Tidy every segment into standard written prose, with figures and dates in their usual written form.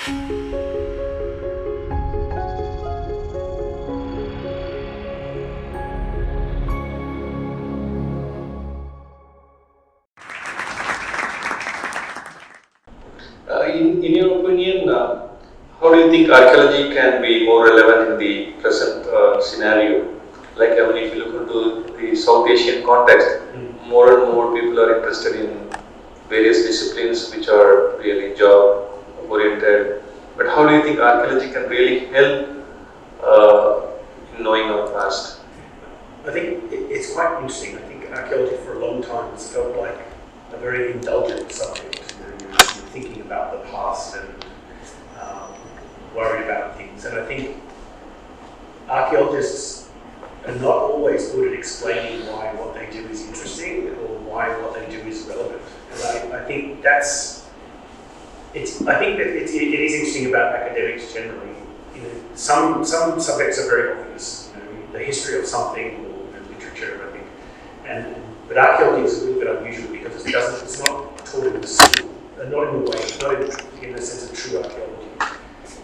In your opinion, how do you think archaeology can be more relevant in the present scenario? Like, I mean, if you look into the South Asian context, more and more people are interested in various disciplines which are really job oriented. But how do you think archaeology can really help in knowing our past? I think it's quite interesting. I think archaeology for a long time has felt like a very indulgent subject. You're thinking about the past and worried about things. And I think archaeologists are not always good at explaining why what they do is interesting or why what they do is relevant. And I think it is interesting about academics generally. You know, some subjects are very obvious. You know, the history of something or literature, I think, but archaeology is a little bit unusual because it's not taught in the school, not in the way, not in the sense of true archaeology.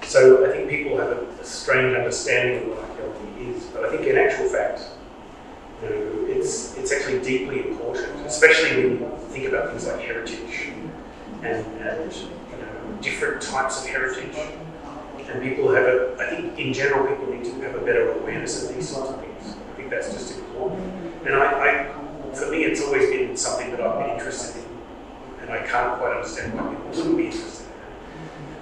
So I think people have a strange understanding of what archaeology is, but I think in actual fact, you know, it's actually deeply important, especially when you think about things like heritage and you know, different types of heritage. And people have I think in general people need to have a better awareness of these sorts of things. I think that's just important. And for me, it's always been something that I've been interested in, and I can't quite understand why people wouldn't be interested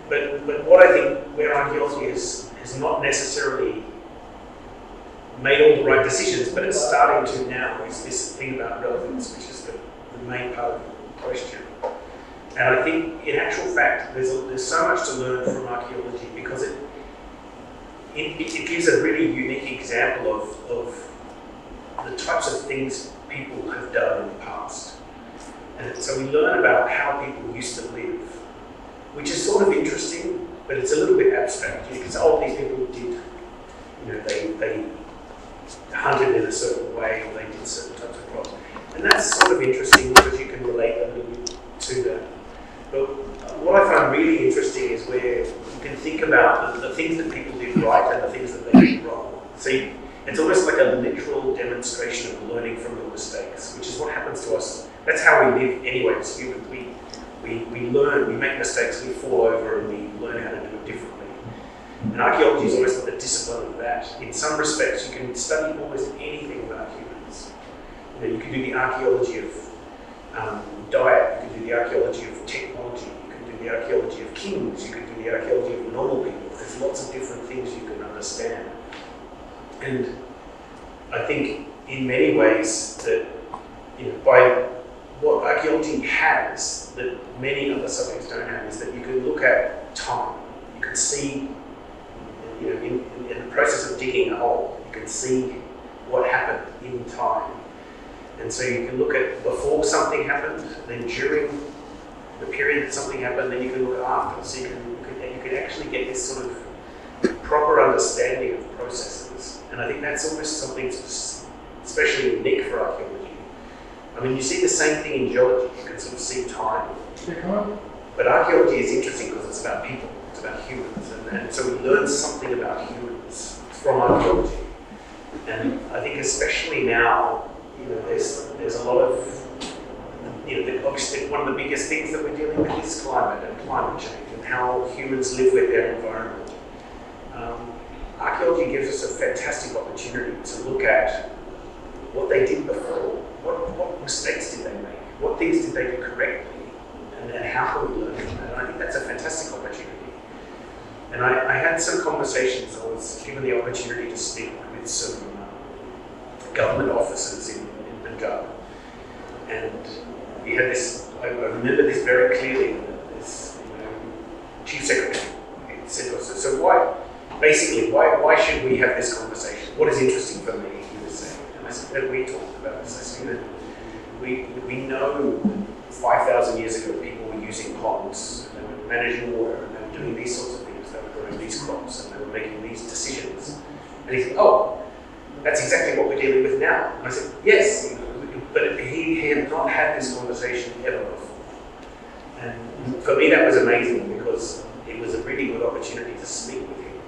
in it. But what I think where archaeology has not necessarily made all the right decisions, but it's starting to now, is this thing about relevance, which is the main part of the question. And I think, in actual fact, there's so much to learn from archaeology because it gives a really unique example of the types of things people have done in the past. And so we learn about how people used to live, which is sort of interesting, but it's a little bit abstract. You can say, oh, these people did, you know, they hunted in a certain way, or they did certain types of crops. And that's sort of interesting because you can relate a little bit to that. But what I find really interesting is where you can think about the things that people did right and the things that they did wrong. See, it's almost like a literal demonstration of learning from your mistakes, which is what happens to us. That's how we live anyway as humans. We learn, we make mistakes, we fall over, and we learn how to do it differently. And archaeology is almost like the discipline of that. In some respects, you can study almost anything about humans. You know, you can do the archaeology of diet, you can do the archaeology of technology, you can do the archaeology of kings, you can do the archaeology of normal people. There's lots of different things you can understand. And I think in many ways that, you know, by what archaeology has that many other subjects don't have is that you can look at time. You can see, you know, in the process of digging a hole, you can see what happened in time. And so you can look at before something happened, then during the period that something happened, then you can look at after. So you can actually get this sort of proper understanding of processes. And I think that's almost something especially unique for archaeology. I mean, you see the same thing in geology. You can sort of see time. But archaeology is interesting because it's about people. It's about humans. And so we learn something about humans from archaeology. And I think especially now, you know, there's a lot of, you know, obviously one of the biggest things that we're dealing with is climate and climate change and how humans live with their environment. Archaeology gives us a fantastic opportunity to look at what they did before. What mistakes did they make? What things did they do correctly? And how can we learn from that? And I think that's a fantastic opportunity. And I had some conversations. I was given the opportunity to speak with some government officers in Punjab. And we had this, I remember this very clearly, this chief secretary said to us, so why should we have this conversation? What is interesting for me, he was saying. And I said, that we talked about this. I said that we know 5,000 years ago people were using ponds, and they were managing water, and they were doing these sorts of things, they were growing these crops, and they were making these decisions. And he said, oh, that's exactly what we're dealing with now. And I said, yes, but he had not had this conversation ever before. And for me that was amazing because it was a really good opportunity to speak with him.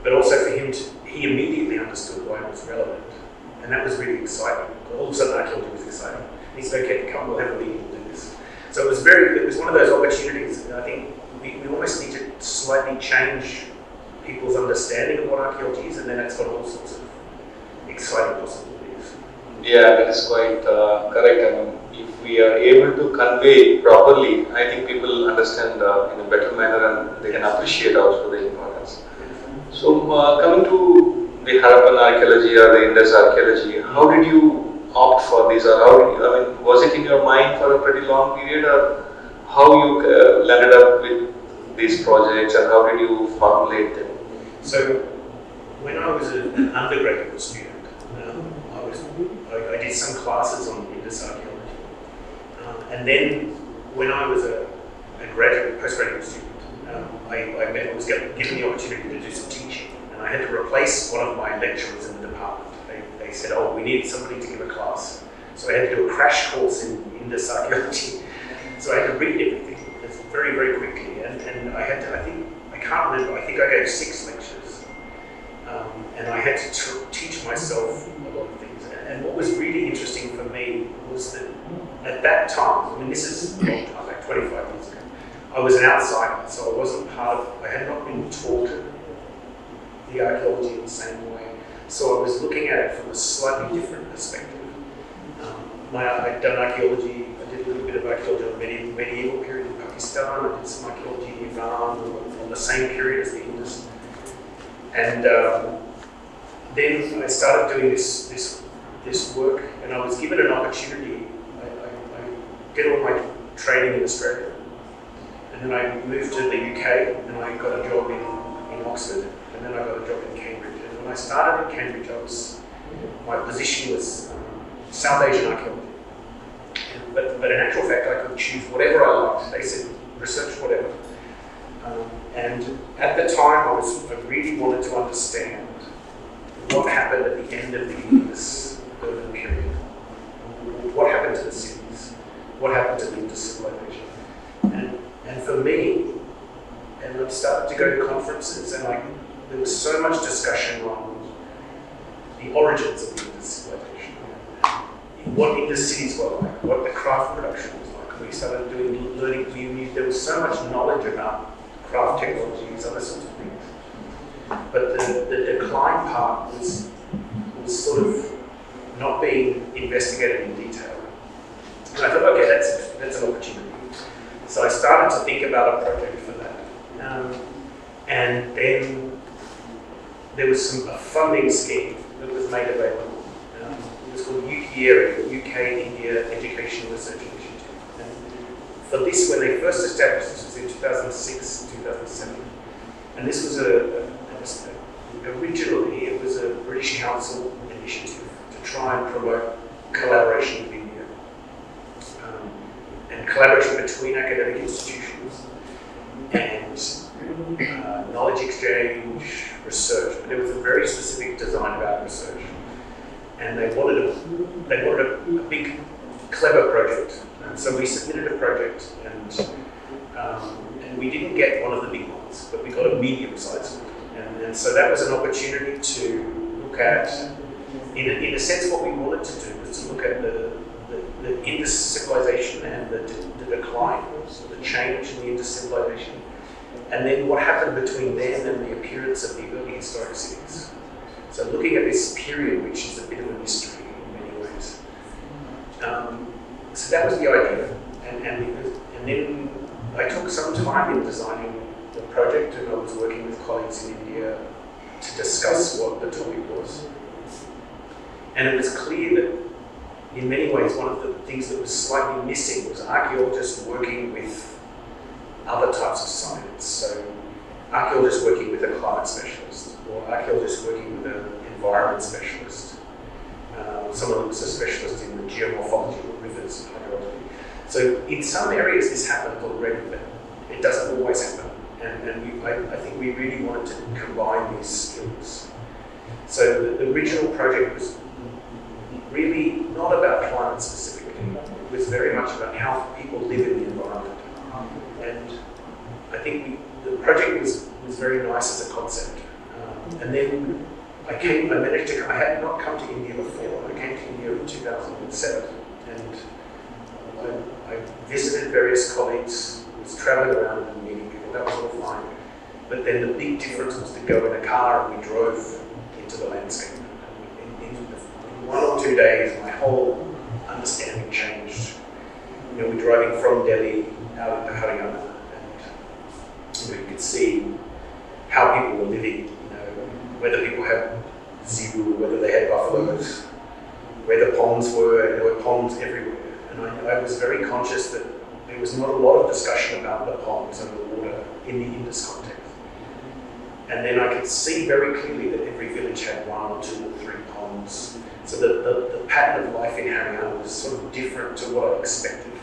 But also for him he immediately understood why it was relevant. And that was really exciting. All of a sudden archaeology was exciting. And he said, okay, come, we'll have a meeting, we'll do this. So it was one of those opportunities, and I think we almost need to slightly change people's understanding of what archaeology is, and then it's got all sorts of exciting possibilities. Yeah, that is quite correct. I mean, if we are able to convey properly, I think people understand in a better manner and they can appreciate also the importance. So, coming to the Harappan archaeology or the Indus archaeology, how did you opt for this, or was it in your mind for a pretty long period, or how you landed up with these projects and how did you formulate them? So, when I was an undergraduate student, I did some classes on Indus archaeology, and then when I was a postgraduate student, I was given the opportunity to do some teaching, and I had to replace one of my lecturers in the department. They said, oh, we need somebody to give a class. So I had to do a crash course in Indus archaeology. So I had to read everything very, very quickly. And I had to, I can't remember, I think I gave 6 lectures. And I had to teach myself a lot of things. And what was really interesting for me was that at that time, I mean, this is a long time, like 25 years ago, I was an outsider, so I wasn't I had not been taught the archaeology in the same way. So I was looking at it from a slightly different perspective. I'd done archaeology, I did a little bit of archaeology on the medieval period in Pakistan, I did some archaeology in Iran on the same period as the Indus. And then I started doing this work, and I was given an opportunity. I did all my training in Australia, and then I moved to the UK, and I got a job in Oxford, and then I got a job in Cambridge. And when I started in Cambridge, my position was South Asian archaeology. But in actual fact, I could choose whatever I liked. They said, research whatever. And at the time, I really wanted to understand what happened at the end of the Indus urban period. What happened to the cities? What happened to the Indus civilization? And for me, and I started to go to conferences, and there was so much discussion on the origins of the Indus civilization, what Indus cities were like, what the craft production was like. We started learning. There was so much knowledge about craft technologies, other sorts of things. But the decline part was sort of not being investigated in detail. And I thought, okay, that's an opportunity. So I started to think about a project for that. And then there was a funding scheme that was made available. It was called UKERI, UK India Education Research Initiative. And for this, when they first established this, was in 2006, 2007. And this was originally it was a British Council initiative to try and promote collaboration with India. And collaboration between academic institutions and knowledge exchange, research. But there was a very specific design about research. And they wanted a big, clever project. And so we submitted a project, and we didn't get one of the big ones, but we got a medium-sized one. And so that was an opportunity to look at, in a sense, what we wanted to do was to look at the Indus civilization and the decline, so the change in the Indus civilization, and then what happened between then and the appearance of the early historic cities. So looking at this period, which is a bit of a mystery in many ways. So that was the idea, and then I took some time in designing the project, and I was working with colleagues in India to discuss what the topic was. And it was clear that in many ways, one of the things that was slightly missing was archaeologists working with other types of science. So archaeologists working with a climate specialist, or archaeologists working with an environment specialist. Someone who was a specialist in the geomorphology of rivers and hydrology. So in some areas this happened already, but it doesn't always happen. And I think we really wanted to combine these skills. So the original project was really not about climate specifically. It was very much about how people live in the environment. And I think project was very nice as a concept. And then I had not come to India before. I came to India in 2007, and I visited various colleagues, was traveling around and meeting people. That was all fine. But then the big difference was to go in a car and we drove into the landscape. In 1 or 2 days, my whole understanding changed. We're driving from Delhi out into Haryana, and we could see how people were living. Whether people had zebu, whether they had buffaloes, where the ponds were, and there were ponds everywhere. And I was very conscious that there was not a lot of discussion about the ponds and the water in the Indus context. And then I could see very clearly that every village had 1 or 2 or 3 ponds. So the pattern of life in Haryana was sort of different to what I expected.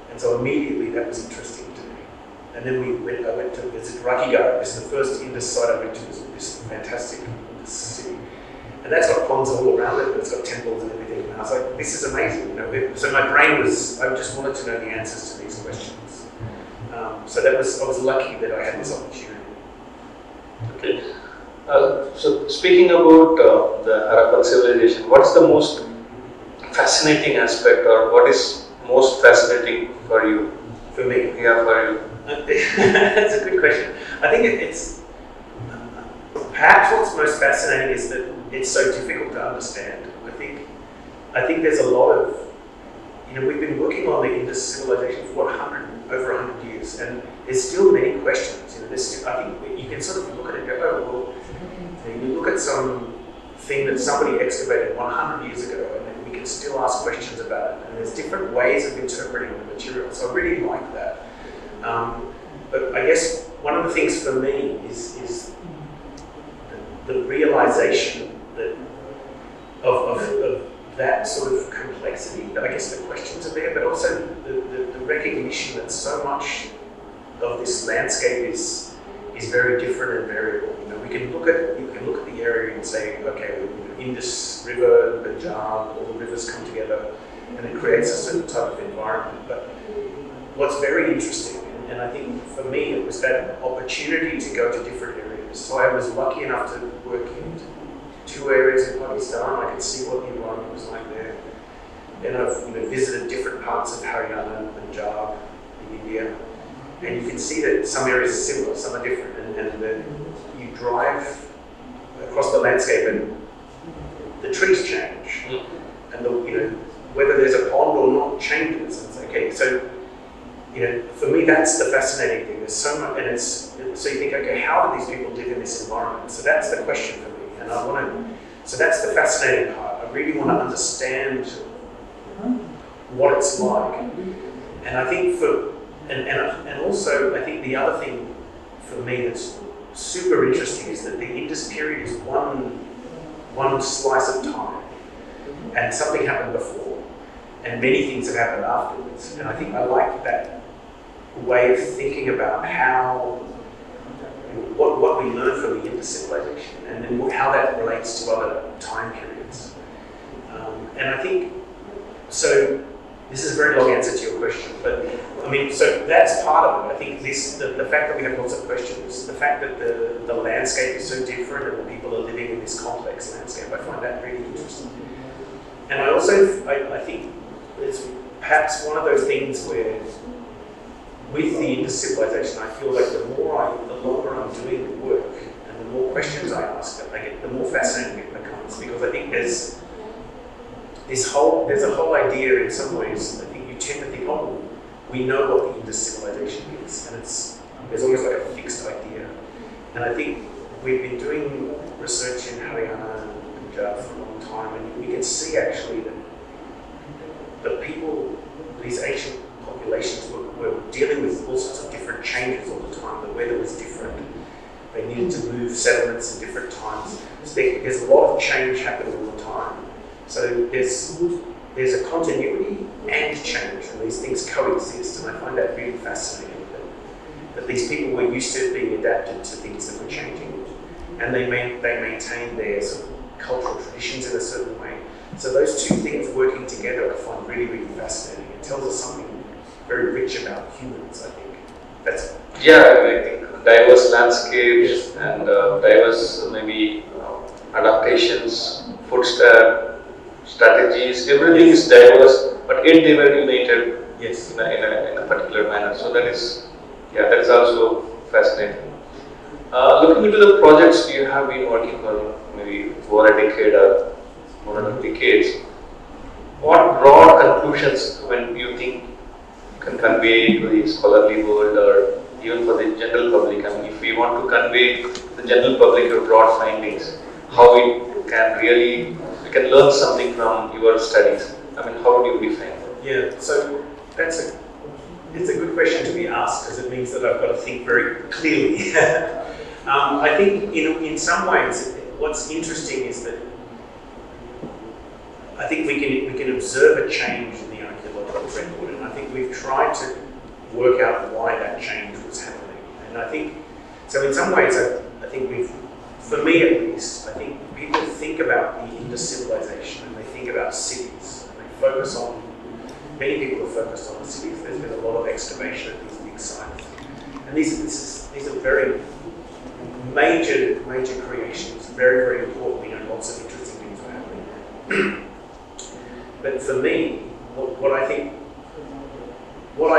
And so immediately that was interesting to me. And then I went to visit Rakhigarh. This is the first Indus site I went to, this fantastic Indus city. And that's got ponds all around it, but it's got temples and everything. And I was like, this is amazing. So my brain was, I just wanted to know the answers to these questions. So I was lucky that I had this opportunity. Okay. So speaking about the Harappan civilization, what's the most fascinating aspect, or what is most fascinating for you? For me? Yeah, for you. That's a good question. I think it's perhaps what's most fascinating is that it's so difficult to understand. I think there's a lot of, we've been working on the Indus civilization for over 100 years, and there's still many questions. I think you can sort of look at it and go, oh, well, you look at something that somebody excavated 100 years ago, and then we can still ask questions about it. And there's different ways of interpreting the material. So I really like that. But I guess one of the things for me is the realization that of that sort of complexity. I guess the questions are there, but also the recognition that so much of this landscape is very different and variable. You can look at the area and say, okay, Indus River, Punjab, all the rivers come together, and it creates a certain type of environment. But what's very interesting, and I think for me it was that opportunity to go to different areas. So I was lucky enough to work in 2 areas in Pakistan. I could see what the environment was like there. Then I've visited different parts of Haryana and Punjab in India. And you can see that some areas are similar, some are different. And then you drive across the landscape and the trees change. And whether there's a pond or not changes. And it's okay. So for me, that's the fascinating thing. There's so much, and so you think, okay, how do these people live in this environment? So that's the question for me. And so that's the fascinating part. I really want to understand what it's like. And I think and also I think the other thing for me that's super interesting is that the Indus period is one slice of time. And something happened before, and many things have happened afterwards. And I think I like that way of thinking about what we learn from the Indus civilization, and then how that relates to other time periods. And I think, so this is a very long answer to your question, but so that's part of it. I think the fact that we have lots of questions, the fact that the landscape is so different and the people are living in this complex landscape, I find that really interesting. And I also, I think it's perhaps one of those things where with the Indus civilization, I feel like the longer I'm doing the work and the more questions I ask, the more fascinating it becomes, because I think there's a whole idea in some ways. I think you tend to think, oh, we know what the Indus civilization is, and there's almost like a fixed idea. And I think we've been doing research in Haryana and Punjab for a long time, and we can see actually that the people, these ancient populations were dealing with all sorts of different changes all the time. The weather was different. They needed to move settlements at different times. So there's a lot of change happening all the time. So there's a continuity and change, and these things coexist, and I find that really fascinating, that these people were used to being adapted to things that were changing, and they maintain their sort of cultural traditions in a certain way. So those two things working together I find really, really fascinating. It tells us something very rich about humans, I think. Yeah, I think diverse landscapes and diverse maybe adaptations, food strategies. Everything is diverse, but yet they were united Yes. in a particular manner. So that is, yeah, that is also fascinating. Looking into the projects you have been working on, maybe over a decade or more than decades, what broad conclusions when you think you can convey to the scholarly world or even for the general public? I mean, if we want to convey to the general public your broad findings, how we can learn something from your studies. I mean, how do you define that? Yeah, so it's a good question to be asked because it means that I've got to think very clearly. I think in some ways, what's interesting is that I think we can observe a change in the archaeological record, and I think we've tried to work out why that change was happening. And I think, so in some ways, I think for me at least, I think people think about the Indus Civilization and they think about cities. And they focus on, many people are focused on the cities. There's been a lot of excavation at these big sites. And these are very major creations, very, very important. We know lots of interesting things are happening there. But for me, what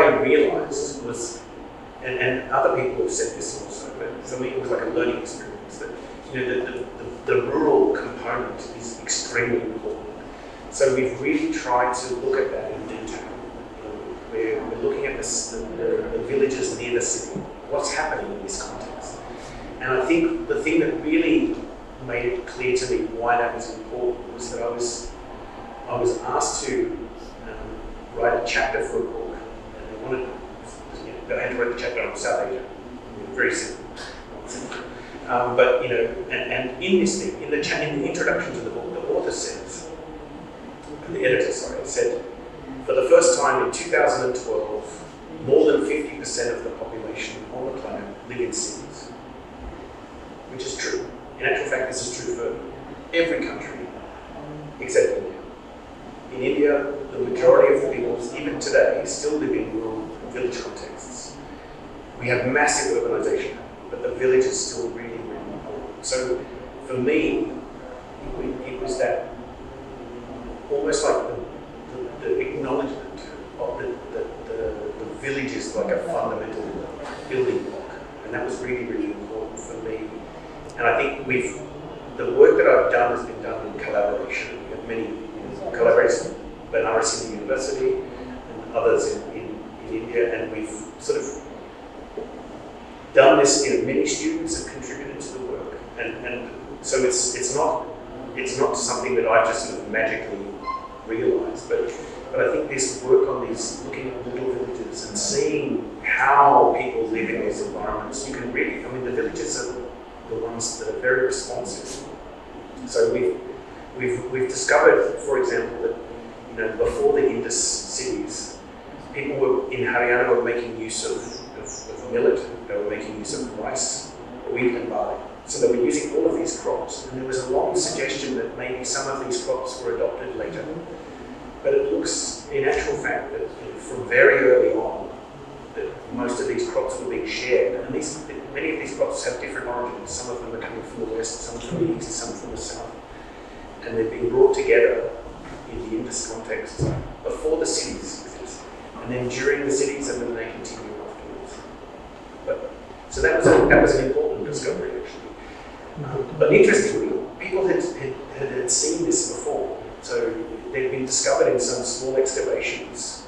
I realised was, and other people have said this also, but for me it was like a learning experience, that the rural component is extremely important. So we've really tried to look at that in detail. We're looking at the villages near the city, what's happening in this context. And I think the thing that really made it clear to me why that was important was that I was asked to write a chapter for a book, and I had to write the chapter on South Asia. Very simple. But and in this thing, in the introduction to the book, the author says, the editor, said, for the first time in 2012, more than 50% of the population on the planet live in cities, which is true. In actual fact, this is true for every country except India. In India, the majority of the people, even today, still live in rural village contexts. We have massive urbanization, but the village is still really, really important. So for me, it was that almost like the acknowledgement of the village is like a fundamental building block, and that was really, really important for me. And I think the work that I've done has been done in collaboration. We have many collaborators, Banaras in the university and others in India, and we've sort of done this. Many students have contributed to the work, and so it's not something that I just sort of magically realised, but I think this work on these, looking at little villages and seeing how people live in these environments, you can really, the villages are the ones that are very responsive. So we've discovered, for example, that before the Indus cities, people in Haryana were making use of millet. They were making use of rice, wheat, and barley. So they were using all of these crops, and there was a long suggestion that maybe some of these crops were adopted later. But it looks, in actual fact, that from very early on, that most of these crops were being shared, and many of these crops have different origins. Some of them are coming from the west, some from the east, some from the south. And they've been brought together in the Indus context before the cities exist, and then during the cities, and then they continue afterwards. So that was an important discovery, actually. But interestingly, people had seen this before. So they'd been discovered in some small excavations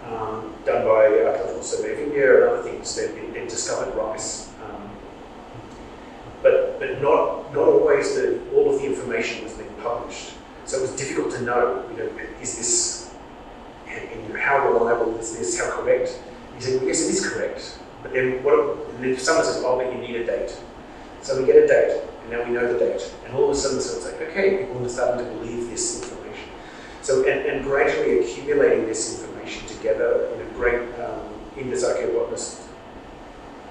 done by the Archaeological Survey of India and other things. They'd discovered rice. But not always all of the information was being published. So it was difficult to know, is this, how reliable is this, how correct? He said, well, yes, it is correct. But then someone says, oh, but you need a date. So we get a date, and now we know the date. And all of a sudden, so it's like, okay, people are starting to believe this information. So, and gradually accumulating this information together in a great Indus archaeologist,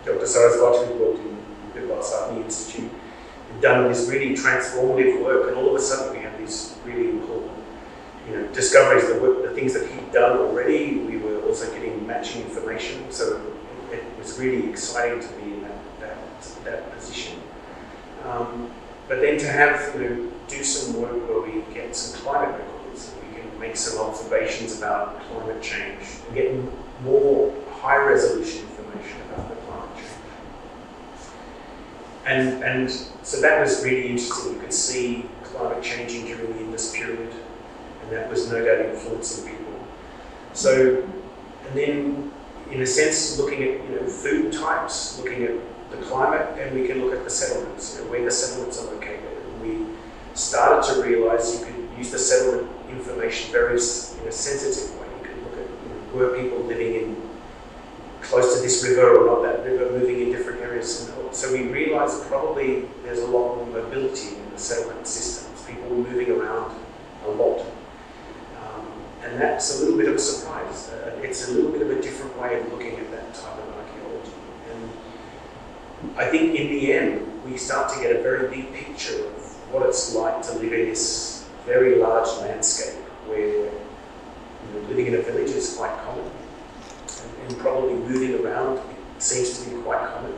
Dr. Saraswati, who worked in the Varsavy Institute, done this really transformative work, and all of a sudden we have these really important, discoveries, the things that he'd done already. We were also getting matching information, so it was really exciting to be in that that position. But then to have, do some work where we get some climate records, and we can make some observations about climate change, and get more high resolution information about the climate change. And so that was really interesting. You could see climate changing during the Indus period, and that was no doubt influencing people. So, and then in a sense, looking at food types, looking at the climate, and we can look at the settlements, where the settlements are located. And we started to realise you could use the settlement information very in a sensitive way. You could look at were people living in close to this river or not that river, moving in different areas. And so we realised probably there's a lot more mobility in the settlement systems. People were moving around a lot. And that's a little bit of a surprise. It's a little bit of a different way of looking at that type of archaeology. And I think in the end, we start to get a very big picture of what it's like to live in this very large landscape where living in a village is quite common, and probably moving around seems to be quite common.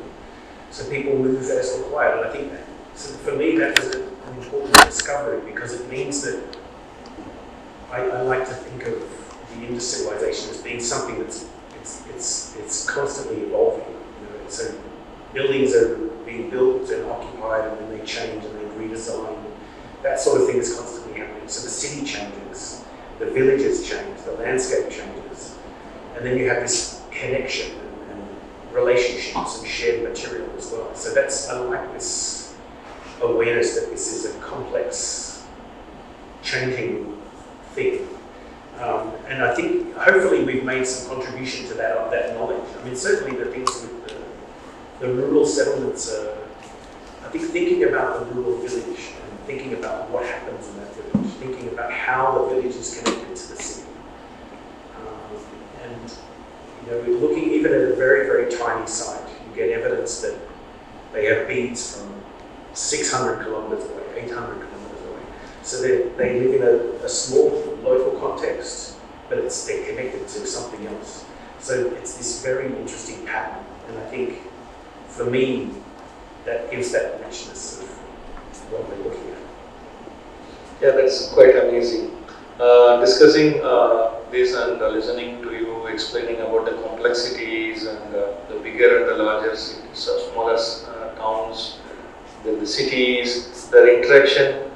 So people move as required. And I think so for me, that was an important discovery, because it means that I like to think of the Indus civilization as being something that's it's constantly evolving. So buildings are being built and occupied, and then they change and they redesign. That sort of thing is constantly happening. So the city changes, the villages change, the landscape changes, and then you have this connection and relationships and shared material as well. So I like this awareness that this is a complex, changing thing. And I think hopefully we've made some contribution to that knowledge. I mean, certainly the things with the rural settlements, I think thinking about the rural village and thinking about what happens in that village, thinking about how the village is connected to the city. And looking even at a very, very tiny site, you get evidence that they have beads from 600 kilometres away, 800 kilometres away. So they live in a small local context, but they're connected to something else. So it's this very interesting pattern, and I think for me that gives that richness of what we're looking at. Yeah, that's quite amazing. Discussing this and listening to you explaining about the complexities and the bigger and the larger cities, smaller towns, the cities, their interaction.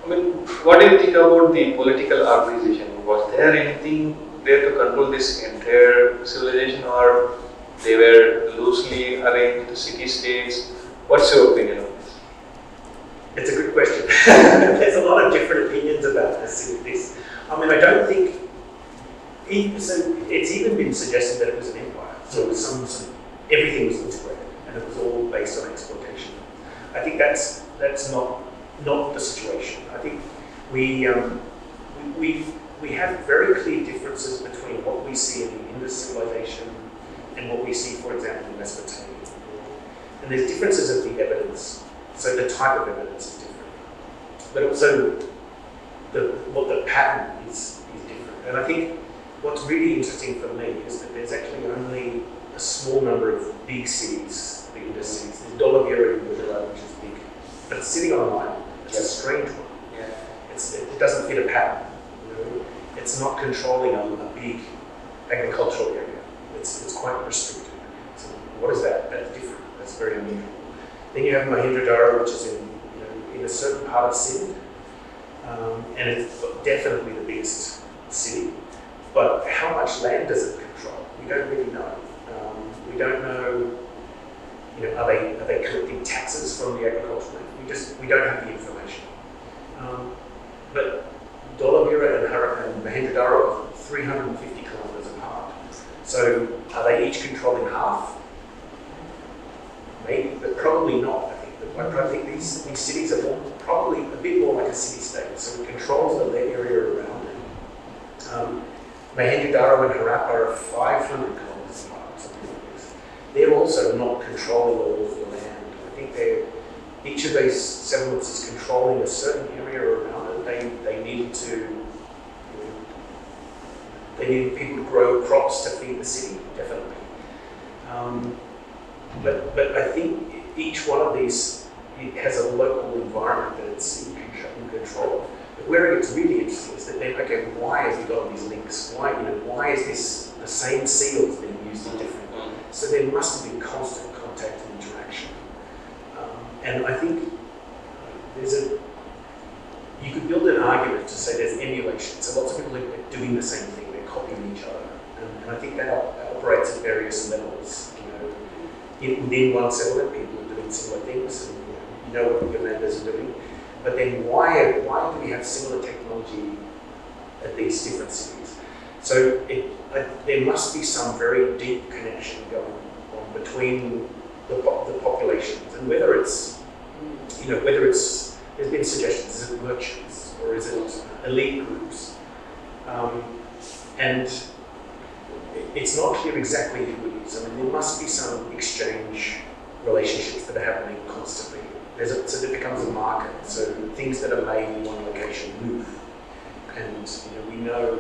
I mean, what do you think about the political organization? Was there anything there to control this entire civilization, or they were loosely arranged city-states? What's your opinion on this? It's a good question. There's a lot of different opinions about this. I mean, I don't think, so it's even been suggested that it was an empire. So it was everything was integrated, and it was all based on exploitation. I think that's not the situation. I think we have very clear differences between what we see in the Indus civilization and what we see, for example, in Mesopotamia. And there's differences of the evidence. So the type of evidence is different, but also what the pattern is different. And I think what's really interesting for me is that there's actually only a small number of big cities, the Indus cities. There's Dolabira in Gujarat, which is big, but it's sitting on an island. It's a strange one. Yeah. It doesn't fit a pattern. It's not controlling a big agricultural area. It's quite restricted. So what is that? That's different. That's very unusual. Then you have Mahenjo-daro, which is in a certain part of Sindh, and it's definitely the biggest city. But how much land does it control? We don't really know. We don't know. Are they collecting taxes from the agricultural land? We don't have the information. But Dolabira and Mahenjo-daro are 350 kilometres apart. So are they each controlling half? Maybe, but probably not. I think these cities are probably a bit more like a city-state. So it controls the area around it. Mahenjo-daro and Harappa are 500 kilometres apart, something like this. They're also not controlling all of the land. I think each of these settlements is controlling a certain area around it. They needed people to grow crops to feed the city, definitely. But I think each one of these, it has a local environment that it's in control of. But where it gets really interesting is that then, okay, why have you got all these links? Why is this the same seals being used in different? So there must have been constant contact and interaction. And I think you could build an argument to say there's emulation. So lots of people are doing the same thing, they're copying each other. And I think that operates at various levels. Within one settlement, people are doing similar things, and you know what your members are doing. But then why do we have similar technology at these different cities? So there must be some very deep connection going on between the populations, and whether it's there's been suggestions, is it merchants or is it elite groups? And it's not clear exactly who it is. I mean, there must be some exchange relationships that are happening constantly. So it becomes a market. So things that are made in one location move. And we know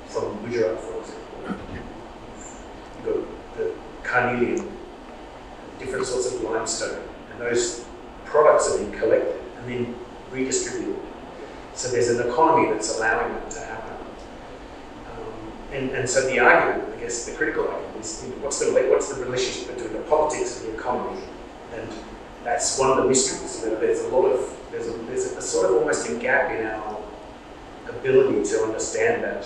from Gujarat, for example, you've got the carnelian, different sorts of limestone, and those products are being collected and then redistributed. So there's an economy that's allowing that to happen. And so the argument, I guess, the critical argument is, what's the relationship between the politics and the economy? And that's one of the mysteries. There's a sort of almost a gap in our ability to understand that,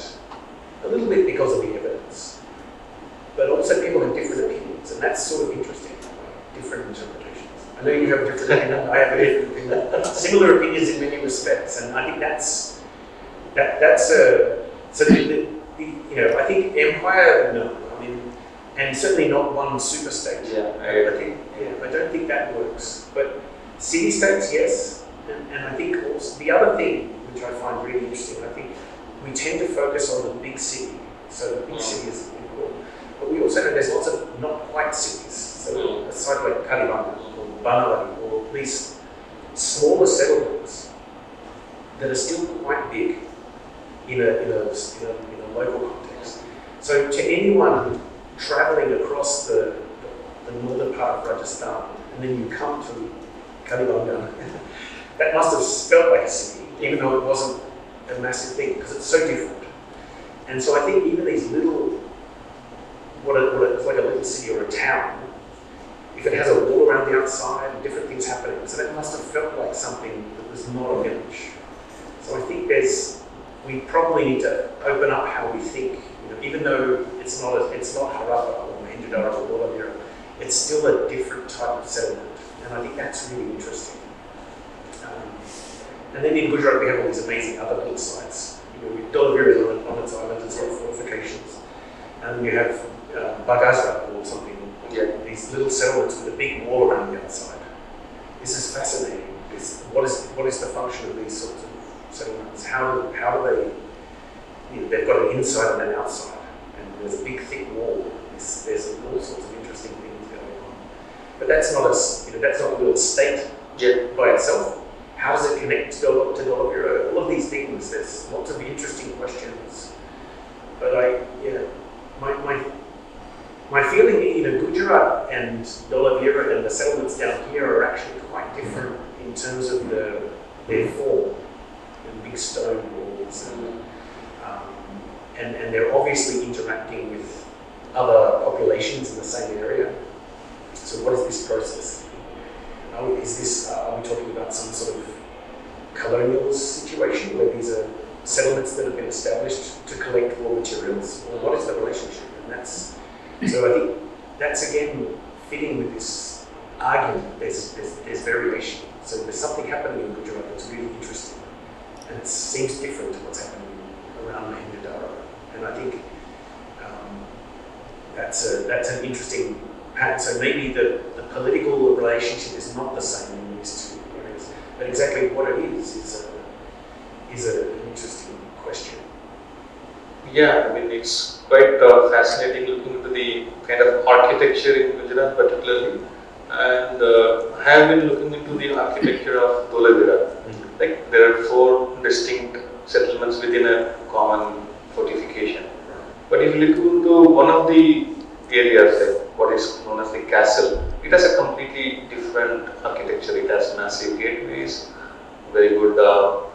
a little bit because of the evidence. But also people have different opinions, and that's sort of interesting, different interpretations. I know you have a different opinion, I have a different opinion. Similar opinions in many respects, and I think I think empire, no. I mean, and certainly not one super state. I don't think that works. But city states, yes. And I think also the other thing which I find really interesting, I think we tend to focus on the big city. So the big city is important. But we also know there's lots of not quite cities. So a site like Kalibanga or Banawadi, or these smaller settlements that are still quite big in a local context. So to anyone travelling across the northern part of Rajasthan, and then you come to Kalibanga, that must have felt like a city, even though it wasn't a massive thing, because it's so different. And so I think even these little, what it's like a little city or a town, if it has a wall around the outside and different things happening, so that must have felt like something that was not a village. So I think we probably need to open up how we think. Even though it's not Harappa or Mohenjo-daro or Dolabira, it's still a different type of settlement, and I think that's really interesting. And then in Gujarat we have all these amazing other little sites. Dolabira is on its island, it's got fortifications, and you have Bagazra or something. These little settlements with a big wall around the outside. This is fascinating. What is the function of these sorts of settlements? How do they? They've got an inside and an outside, and there's a big thick wall. There's all sorts of interesting things going on. But that's not a little state by itself. How does it connect to Dolabira? All of these things. There's lots of interesting questions. But my feeling, Gujarat and Dolabira and the settlements down here are actually quite different in terms of their form. Big stone walls, and they're obviously interacting with other populations in the same area. So what is this process? Are we talking about some sort of colonial situation where these are settlements that have been established to collect raw materials, or what is the relationship? And so I think that's again fitting with this argument. There's variation. So there's something happening in Gujarat that's really interesting, and it seems different to what's happening around Mohenjo-daro. And I think that's an interesting pattern. So maybe the political relationship is not the same in these two areas, but exactly what it is an interesting question. Yeah, I mean, it's quite fascinating looking into the kind of architecture in Gujarat particularly, and I have been looking into the architecture of Dolabira. Like there are 4 distinct settlements within a common fortification. But if you look into one of the areas, like what is known as the castle, it has a completely different architecture. It has massive gateways, very good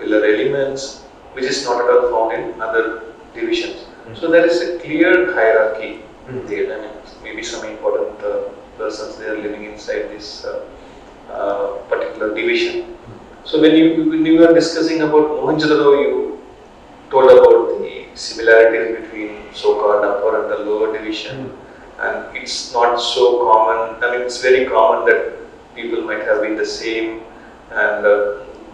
pillar elements, which is not at all found in other divisions. So there is a clear hierarchy there. I mean, maybe some important persons they are living inside this particular division. So when you were discussing about Mohenjo-daro, you told about the similarities between so-called upper and the lower division, and it's not so common. I mean, it's very common that people might have been the same and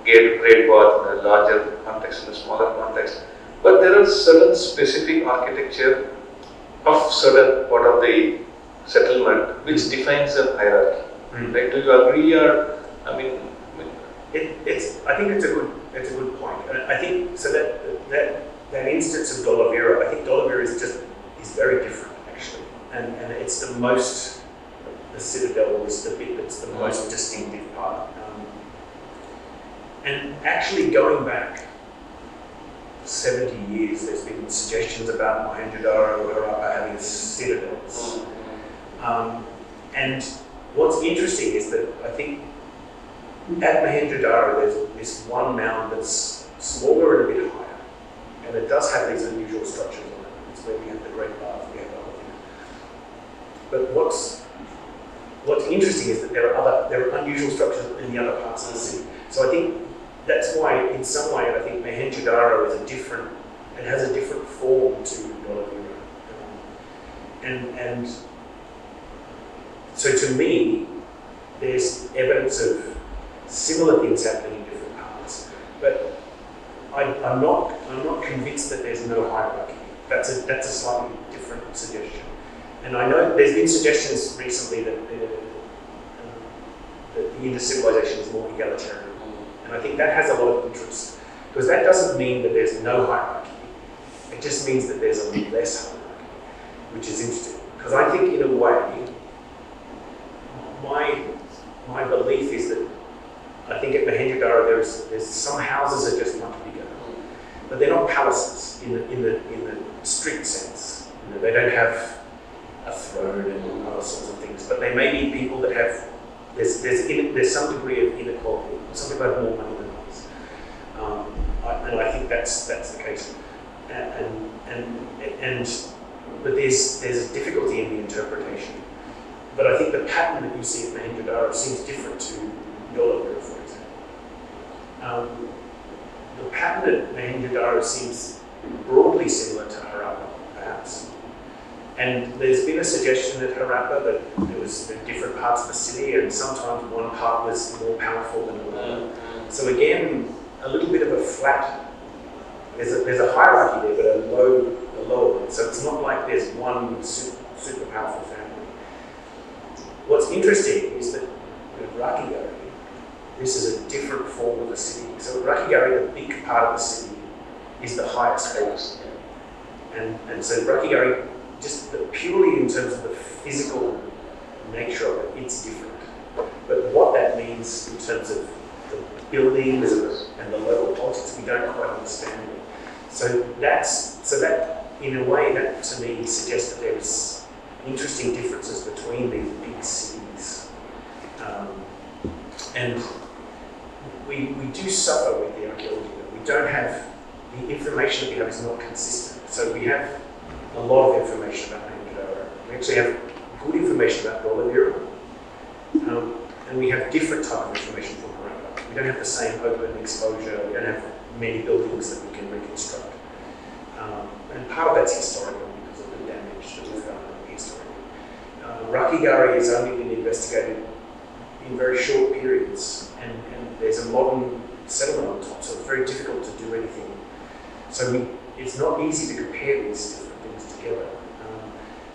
get great bath in a larger context, in a smaller context. But there are certain specific architecture of certain part of the settlement which defines a hierarchy. Right? Do you agree, or I mean? I think it's a good point. I think so that instance of Dolavira, I think Dolavira is very different actually, and it's the citadel is the bit that's the most distinctive part. And actually going back 70 years, there's been suggestions about Mohenjo-daro or Harappa having citadels. And what's interesting is that I think at Mohenjo-daro there's this one mound that's smaller and a bit higher, and it does have these unusual structures on it. It's where we have the great bath, we have the whole thing. But what's interesting is that there are unusual structures in the other parts of the city. So I think that's why, in some way, I think Mohenjo-daro has a different form to Dolavira. And so to me, there's evidence of similar things happening in different parts, but I'm not convinced that there's no hierarchy. That's a slightly different suggestion. And I know there's been suggestions recently that the Indus Civilization is more egalitarian. And I think that has a lot of interest, because that doesn't mean that there's no hierarchy. It just means that there's a less hierarchy, which is interesting. Because I think, in a way, my belief is that I think at Mohenjo-daro there's some houses are just much bigger, but they're not palaces in the strict sense. You know, they don't have a throne and other sorts of things, but they may be people that have. There's some degree of inequality. Some people have more money than others, and I think that's the case. But there's a difficulty in the interpretation. But I think the pattern that you see at Mohenjo-daro seems different to Dolavira, for example. The pattern at Mohenjo-daro seems broadly similar to Harappa, perhaps. And there's been a suggestion at Harappa that there was different parts of the city, and sometimes one part was more powerful than another. So again, a little bit of a flat. There's a hierarchy there, but a lower one. So it's not like there's one super powerful family. What's interesting is that with Rakigari, this is a different form of the city. So at Rakigari, the big part of the city is the highest form. And so Rakigari, just purely in terms of the physical nature of it, it's different. But what that means in terms of the buildings and the local politics, we don't quite understand it. So that in a way, that to me suggests that there's interesting differences between these big cities. And we do suffer with the archaeology. We don't have, the information that we have is not consistent. So we have a lot of information about Mohenjo-daro. We actually have good information about Dolavira, and we have different type of information from Harappa. We don't have the same open exposure. We don't have many buildings that we can reconstruct. And part of that's historical because of the damage that we've done historically. Rakigari has only been investigated in very short periods, and there's a modern settlement on top, so it's very difficult to do anything. So it's not easy to compare these different things together.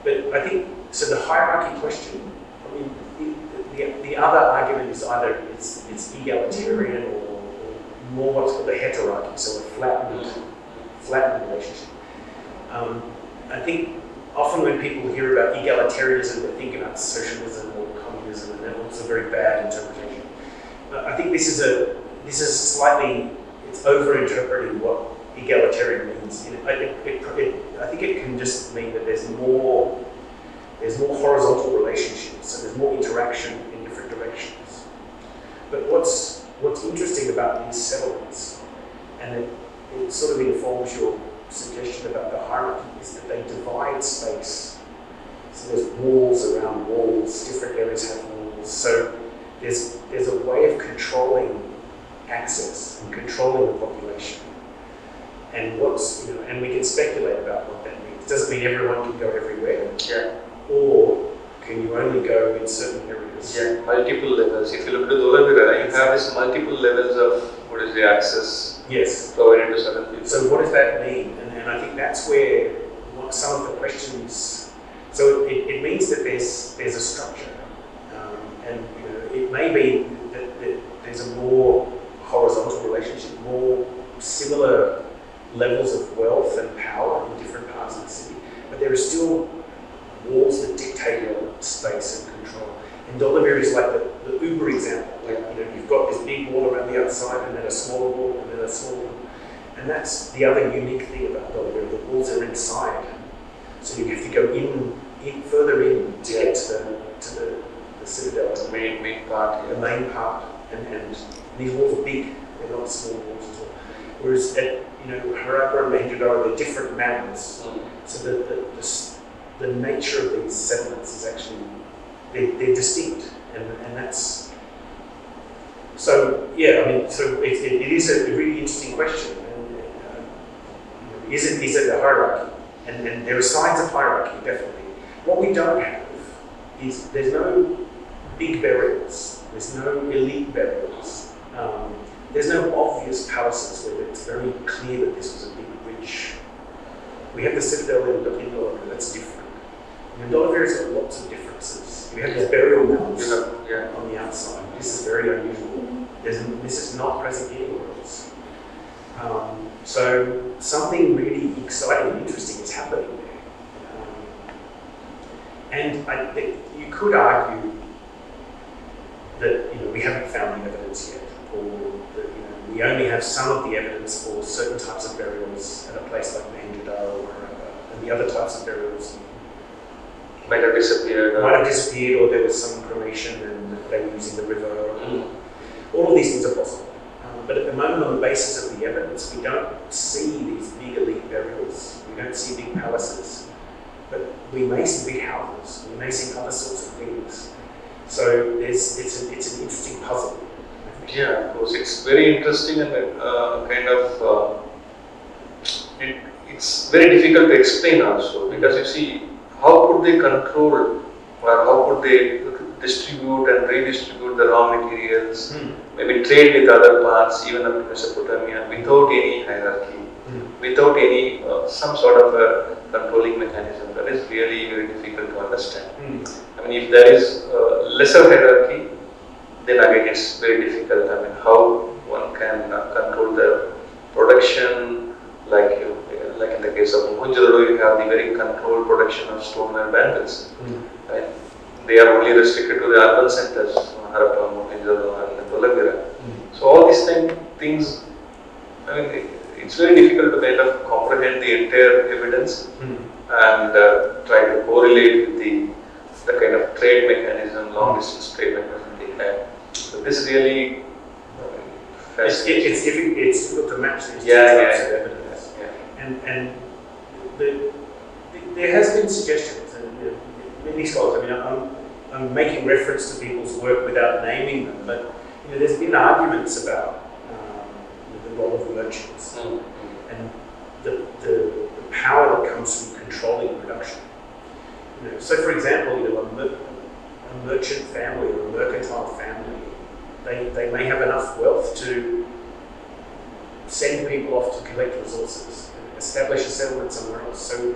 But I think, so the hierarchy question, I mean, the other argument is either it's egalitarian or more what's called the heterarchy, so a flattened relationship. I think often when people hear about egalitarianism, they think about socialism or communism, and that's a very bad interpretation. I think this is slightly, it's over-interpreting what egalitarian means. I think it can just mean that there's more horizontal relationships. so there's more interaction in different directions. But what's interesting about these settlements, and it sort of informs your suggestion about the hierarchy, is that they divide space. So there's walls around walls, different areas have walls. So there's a way of controlling access and controlling the population. And and we can speculate about what that means. It doesn't mean everyone can go everywhere. Yeah. Or can you only go in certain areas? Yeah, multiple levels. If you look at Dolavira, you have this multiple levels of the access provided to certain people. So what does that mean? And I think that's where some of the questions. So it means that there's a structure, and it may be that there's a more horizontal relationship, more similar levels of wealth and power in different parts of the city, but there are still walls that dictate your space and control. And Dolavira is like the Uber example. Like, you've got this big wall around the outside, and then a smaller wall, and then a smaller wall. And that's the other unique thing about Dolavira. The walls are inside, so you have to go in further in to get to the citadel, the main part. The main part, and these walls are big. They're not small walls at all. Whereas at Harappa and Mohenjo-daro, they're different mountains. So the nature of these settlements is actually they're distinct, and that's so. Yeah, I mean, so it is a really interesting question. And, is it a hierarchy? And there are signs of hierarchy, definitely. What we don't have is there's no big burials. There's no elite burials. There's no obvious palaces where it's very clear that this was a big, rich. We have the citadel in Dolavira, that's different. And Dolavir's got lots of differences. We have these burial mounds on the outside. This is very unusual. This is not present anywhere else. So something really exciting and interesting is happening there. And I think you could argue that we haven't found the evidence yet, or that we only have some of the evidence for certain types of burials at a place like Mohenjo-daro or Harappa, and the other types of burials might have disappeared, or there was some cremation and they were using the river. All of these things are possible. But at the moment, on the basis of the evidence, we don't see these big elite burials. We don't see big palaces. But we may see big houses. We may see other sorts of things. So it's an interesting puzzle. Yeah, of course. It's very interesting and it's very difficult to explain also, because you see, how could they control, or how could they distribute and redistribute the raw materials, maybe trade with other parts, even up to Mesopotamia, without any hierarchy, without any some sort of a controlling mechanism? That is really very difficult to understand. I mean, if there is lesser hierarchy, then again it's very difficult. I mean, how one can control the production, like in the case of Mohenjo-daro, you have the very controlled production of stoneware bangles. Right? They are only restricted to the urban centers, Harappa, Mohenjo-daro, and Dolavira. So all these things, I mean, it's very difficult to kind of comprehend the entire evidence and try to correlate with the kind of trade mechanism, long distance trade mechanism they have. So this really it's difficult to match these two types of evidence. And there has been suggestions, and many scholars. I mean, I'm making reference to people's work without naming them, but there's been arguments about the role of merchants and the power that comes from controlling production. So, for example, a merchant family or a mercantile family, they may have enough wealth to send people off to collect resources, establish a settlement somewhere else. So,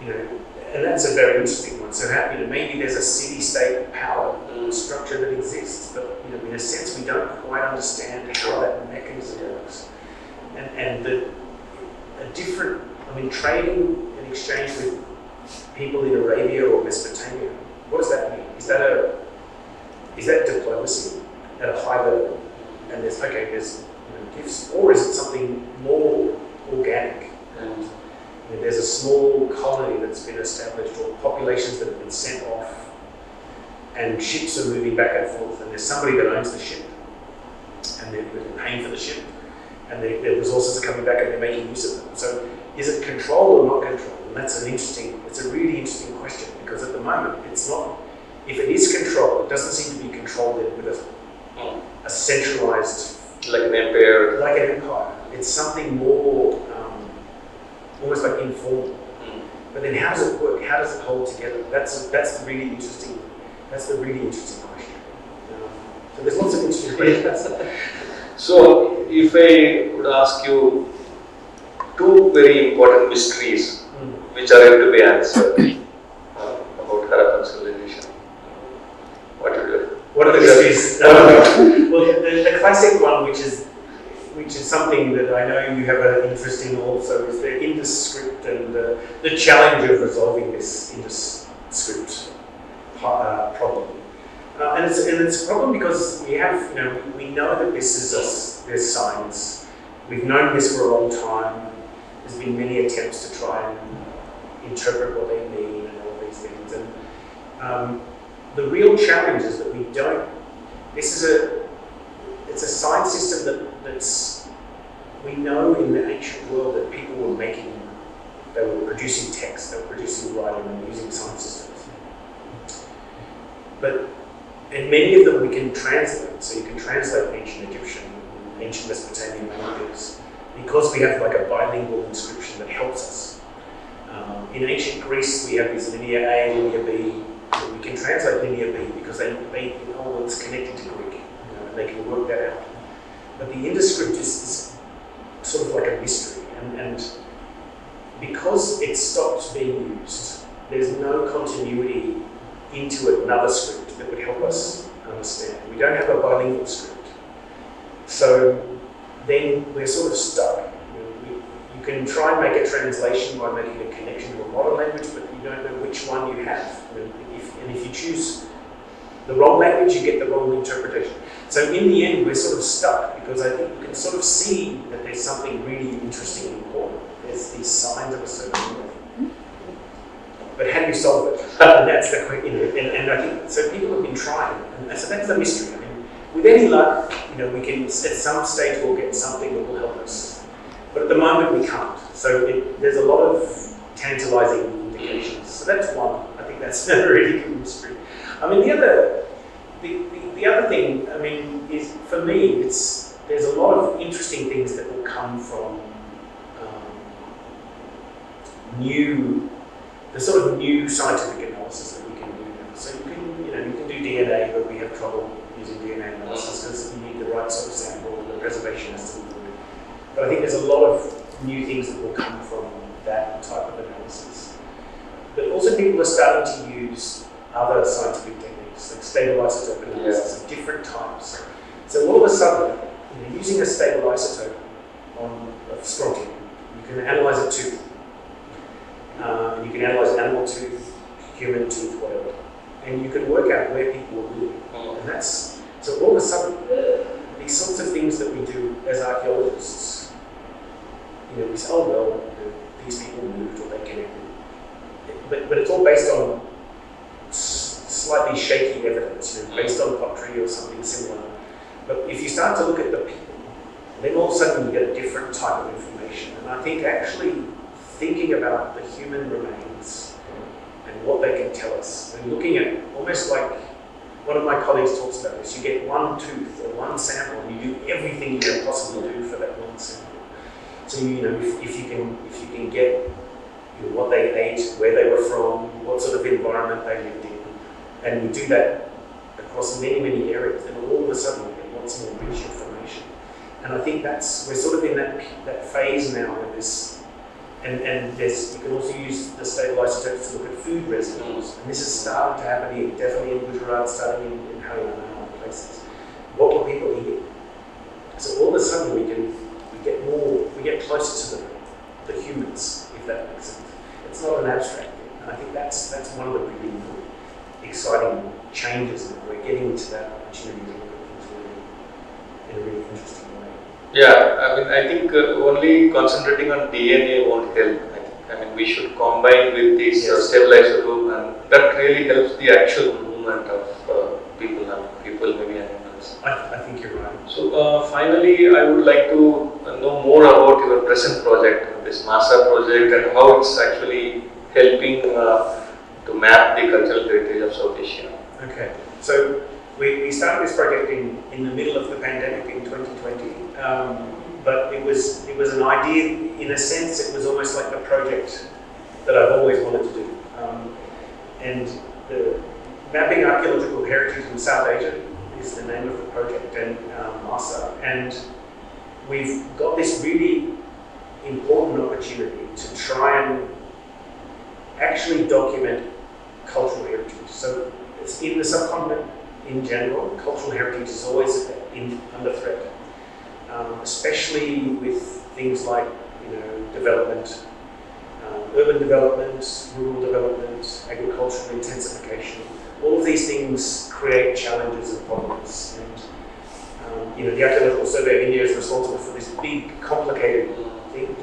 and that's a very interesting one. So, maybe there's a city-state power structure that exists, but in a sense, we don't quite understand how that mechanism works. And trading and exchange with people in Arabia or Mesopotamia, what does that mean? Is that diplomacy at a high level? And there's gifts, or is it something more organic? And there's a small colony that's been established, or populations that have been sent off, and ships are moving back and forth, and there's somebody that owns the ship, and they're paying for the ship, and their resources are coming back and they're making use of them. So is it controlled or not controlled? And that's it's a really interesting question, because at the moment it's not, if it is controlled, it doesn't seem to be controlled with a centralized, like an empire. like an empire. It's something more, almost like informal. But then how does it work? How does it hold together? That's the really interesting question. So there's lots of interesting questions. So if I would ask you two very important mysteries which are yet to be answered about Harappan civilization, what are the mysteries? Well, the classic one, which is something that I know you have an interest in also, is the Indus script and the challenge of resolving this Indus script problem. And it's a problem because we know that there's signs. We've known this for a long time. There's been many attempts to try and interpret what they mean and all these things. And the real challenge is that we don't. It's a sign system we know in the ancient world that people were they were producing text, they were producing writing and using sign systems. And many of them we can translate. So you can translate ancient Egyptian, ancient Mesopotamian languages, because we have like a bilingual inscription that helps us. In ancient Greece, we have these linear A, linear B. We can translate linear B because it's connected to Greek, and they can work that out. But the Indus script is sort of like a mystery, and because it stopped being used, there's no continuity into another script that would help us understand. We don't have a bilingual script. So then we're sort of stuck. You can try and make a translation by making a connection to a modern language, but you don't know which one you have. And if you choose the wrong language, you get the wrong interpretation. So in the end, we're sort of stuck, because I think you can sort of see that there's something really interesting and important. There's these signs of a certain way. But how do you solve it? And that's the question. And I think so. People have been trying, and so that's the mystery. I mean, with any luck, we can at some stage we'll get something that will help us. But at the moment we can't. So there's a lot of tantalizing indications. So that's one. I think that's a really good mystery. I mean, the other thing, I mean, is for me, there's a lot of interesting things that will come from the sort of new scientific analysis that we can do now. So you can do DNA, but we have trouble using DNA analysis because you need the right sort of sample, the preservation has to be good. But I think there's a lot of new things that will come from that type of analysis. But also people are starting to use other scientific techniques, like stable isotope analysis of different types. So all of a sudden, using a stable isotope of strontium, you can analyze a tooth. You can analyze animal tooth, human tooth, whatever. And you can work out where people were living. And so all of a sudden, these sorts of things that we do as archaeologists, we say, oh well, these people moved or they connected. But it's all based on slightly shaky evidence, based on pottery or something similar. But if you start to look at the people, then all of a sudden you get a different type of information. And I think actually thinking about the human remains and what they can tell us, and looking at almost like one of my colleagues talks about this, you get one tooth or one sample and you do everything you can possibly do for that one sample. So if you can get what they ate, where they were from, what sort of environment they lived in, and you do that across many, many areas, then all of a sudden you get lots more rich information. And I think we're sort of in that phase now where you can also use the stable isotopes to look at food residues. And this is starting to happen here, definitely in Gujarat, starting in Haryana and other places. What were people eating? So all of a sudden we get closer to the humans, if that makes sense. It's not an abstract thing. And I think that's one of the really exciting changes that we're getting into that opportunity to look at things in a really interesting way. Yeah, I think only concentrating on DNA won't help. We should combine with this stable isotope, and that really helps the actual movement of I think you're right. So finally, I would like to know more about your present project, this MASA project, and how it's actually helping to map the cultural heritage of South Asia. Okay, so we started this project in the middle of the pandemic in 2020, but it was an idea. In a sense, it was almost like a project that I've always wanted to do, and the mapping archaeological heritage in South Asia is the name of the project, and MASA, and we've got this really important opportunity to try and actually document cultural heritage. So it's in the subcontinent in general, cultural heritage is always under threat, especially with things like development, urban development, rural development, agricultural intensification. All of these things create challenges and problems. And the Archaeological Survey of India is responsible for this big, complicated thing.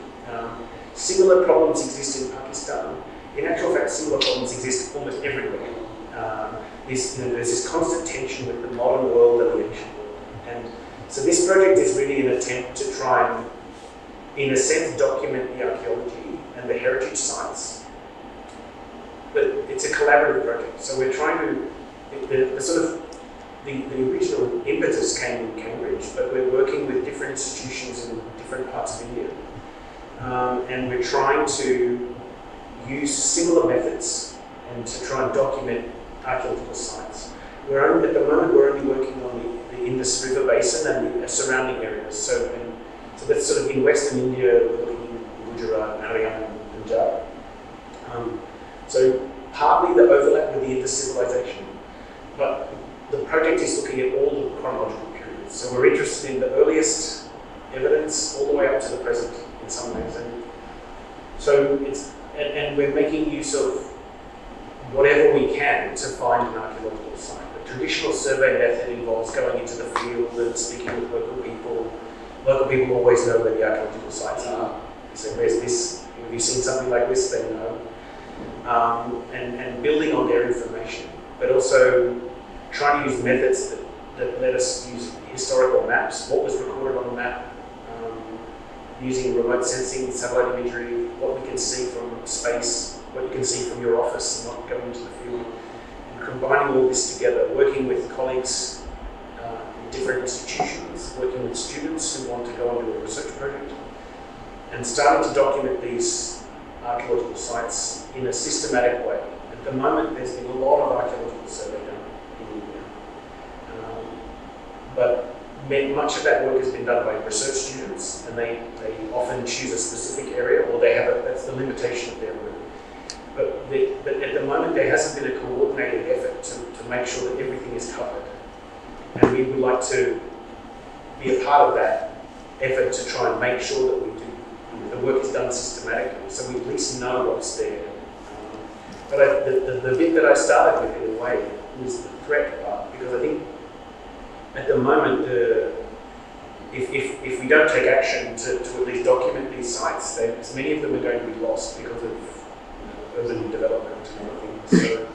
Similar problems exist in Pakistan. In actual fact, similar problems exist almost everywhere. There's this constant tension with the modern world and the ancient world. And so this project is really an attempt to try and, in a sense, document the archaeology and the heritage sites. But it's a collaborative project. So we're trying to, the original impetus came in Cambridge, but we're working with different institutions in different parts of India. And we're trying to use similar methods and to try and document archaeological sites. At the moment, we're only working on the Indus River Basin and the surrounding areas. So that's sort of in Western India, we're looking in Gujarat, Haryana, and Punjab. So partly the overlap with the Indus Civilization, but the project is looking at all the chronological periods. So we're interested in the earliest evidence all the way up to the present in some ways. And so and we're making use of whatever we can to find an archaeological site. The traditional survey method involves going into the field and speaking with local people. Local people always know where the archaeological sites are. So where's this? Have you seen something like this? They know. And building on their information, but also trying to use methods that let us use historical maps, what was recorded on the map, using remote sensing, satellite imagery, what we can see from space, what you can see from your office and not going into the field, and combining all this together, working with colleagues in different institutions, working with students who want to go into a research project, and starting to document these archaeological sites in a systematic way. At the moment, there's been a lot of archaeological survey done in India, but much of that work has been done by research students, and they often choose a specific area, or that's the limitation of their work. But at the moment, there hasn't been a coordinated effort to make sure that everything is covered, and we would like to be a part of that effort to try and make sure that the work is done systematically, so we at least know what's there. But the bit that I started with, in a way, was the threat part, because I think at the moment, if we don't take action to at least document these sites, many of them are going to be lost because of urban development and other things. So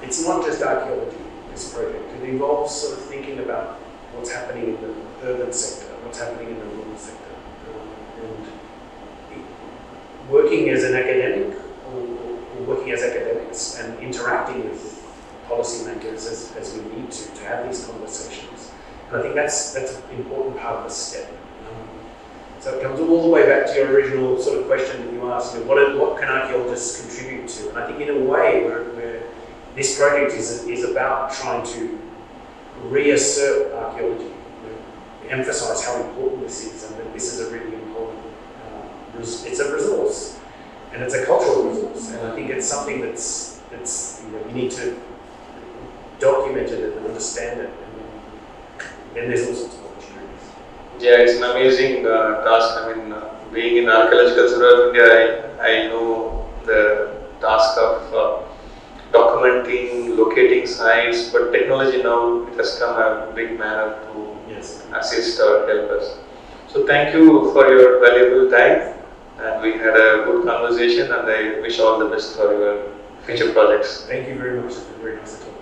it's not just archaeology, this project. It involves sort of thinking about what's happening in the urban sector, what's happening in the rural sector, and working as an academic or working as academics and interacting with policymakers as we need to have these conversations. And I think that's an important part of the step. So it comes all the way back to your original sort of question that you asked, what can archaeologists contribute to? And I think in a way where this project is about trying to reassert archaeology, emphasize how important this is, and that this is a really important, it's a resource, and it's a cultural resource, and I think it's something that's you need to document it and understand it, and then there's all sorts of opportunities. Yeah, it's an amazing task. I mean, being in Archaeological Survey of India, I know the task of documenting, locating sites, but technology now it has come a big manner to assist or help us. So thank you for your valuable time, and we had a good conversation, and I wish all the best for your future projects. Thank you very much. It's been very nice to talk.